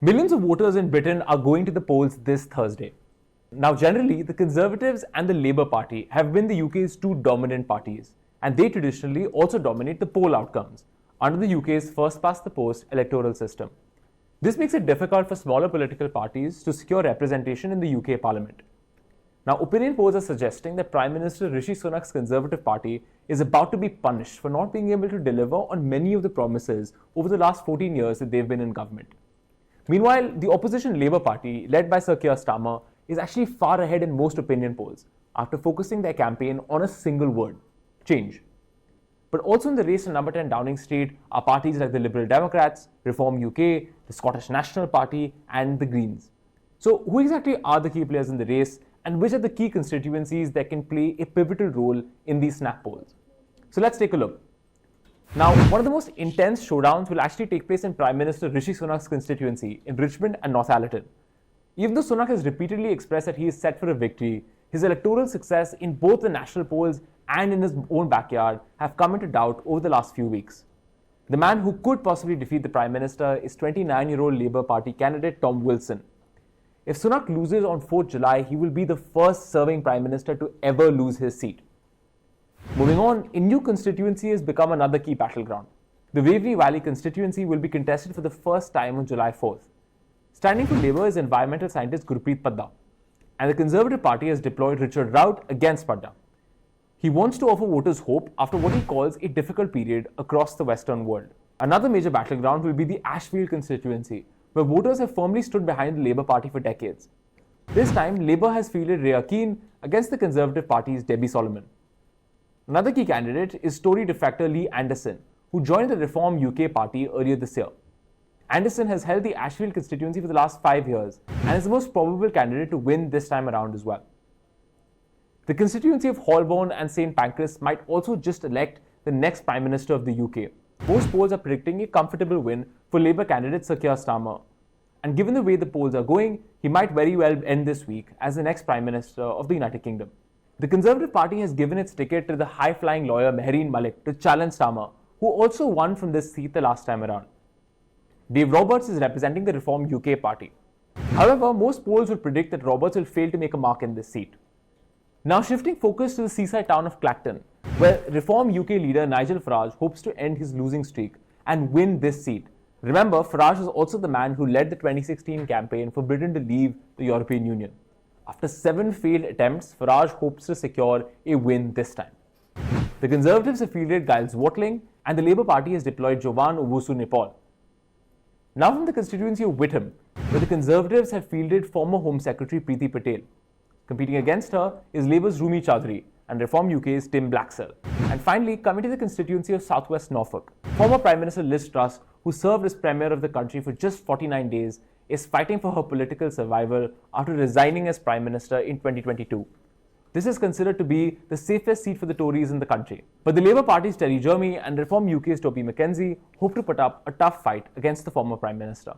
Millions of voters in Britain are going to the polls this Thursday. Now, generally, the Conservatives and the Labour Party have been the UK's two dominant parties, and they traditionally also dominate the poll outcomes under the UK's first-past-the-post electoral system. This makes it difficult for smaller political parties to secure representation in the UK Parliament. Now, opinion polls are suggesting that Prime Minister Rishi Sunak's Conservative Party is about to be punished for not being able to deliver on many of the promises over the last 14 years that they've been in government. Meanwhile, the opposition Labour Party, led by Sir Keir Starmer, is actually far ahead in most opinion polls after focusing their campaign on a single word: change. But also in the race to number 10 Downing Street are parties like the Liberal Democrats, Reform UK, the Scottish National Party, and the Greens. So, who exactly are the key players in the race, and which are the key constituencies that can play a pivotal role in these snap polls? So, let's take a look. Now, one of the most intense showdowns will actually take place in Prime Minister Rishi Sunak's constituency in Richmond and North. Even though Sunak has repeatedly expressed that he is set for a victory, his electoral success in both the national polls and in his own backyard have come into doubt over the last few weeks. The man who could possibly defeat the Prime Minister is 29-year-old Labour Party candidate Tom Wilson. If Sunak loses on 4th July, he will be the first serving Prime Minister to ever lose his seat. Moving on, a new constituency has become another key battleground. The Waverley Valley constituency will be contested for the first time on July 4th. Standing for Labour is environmental scientist Gurpreet Padda, and the Conservative Party has deployed Richard Rout against Padda. He wants to offer voters hope after what he calls a difficult period across the Western world. Another major battleground will be the Ashfield constituency, where voters have firmly stood behind the Labour Party for decades. This time, Labour has fielded Rhea Keane against the Conservative Party's Debbie Solomon. Another key candidate is Tory defector Lee Anderson, who joined the Reform UK party earlier this year. Anderson has held the Ashfield constituency for the last 5 years and is the most probable candidate to win this time around as well. The constituency of Holborn and St Pancras might also just elect the next Prime Minister of the UK. Most polls are predicting a comfortable win for Labour candidate Sir Keir Starmer. And given the way the polls are going, he might very well end this week as the next Prime Minister of the United Kingdom. The Conservative Party has given its ticket to the high-flying lawyer Mehreen Malik to challenge Starmer, who also won from this seat the last time around. Dave Roberts is representing the Reform UK party. However, most polls would predict that Roberts will fail to make a mark in this seat. Now shifting focus to the seaside town of Clacton, where Reform UK leader Nigel Farage hopes to end his losing streak and win this seat. Remember, Farage was also the man who led the 2016 campaign for Britain to leave the European Union. After 7 failed attempts, Farage hopes to secure a win this time. The Conservatives have fielded Giles Watling, and the Labour Party has deployed Jovan Owusu-Nepal. Now from the constituency of Witham, where the Conservatives have fielded former Home Secretary Preeti Patel. Competing against her is Labour's Rumi Chaudhary and Reform UK's Tim Blaxell. And finally, coming to the constituency of South West Norfolk, former Prime Minister Liz Truss, who served as Premier of the country for just 49 days, is fighting for her political survival after resigning as Prime Minister in 2022. This is considered to be the safest seat for the Tories in the country. But the Labour Party's Terry Jeremy and Reform UK's Toby McKenzie hope to put up a tough fight against the former Prime Minister.